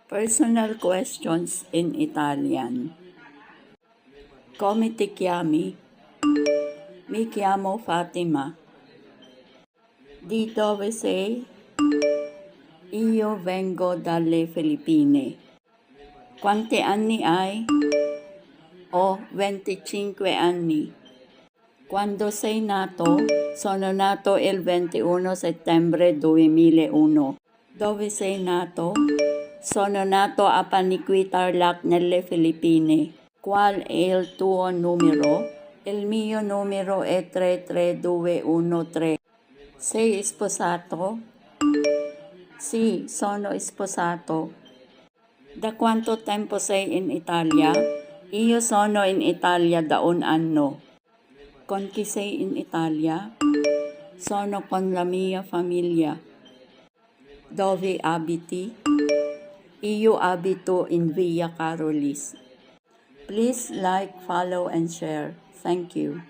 Personal questions in Italian. Come ti chiami? Mi chiamo Fatima. Di dove sei? Io vengo dalle Filippine. Quanti anni hai? Ho 25 anni. Quando sei nato? Sono nato il 21 settembre 2001. Dove sei nato? Sono nato a Paniqui, Tarlac, nelle Filippine. Qual è il tuo numero? Il mio numero è 33213. Sei sposato? Sì, sono sposato. Da quanto tempo sei in Italia? Io sono in Italia da un anno. Con chi sei in Italia? Sono con la mia famiglia. Dove abiti? Io abito in Via Carolis. Please like, follow, and share. Thank you.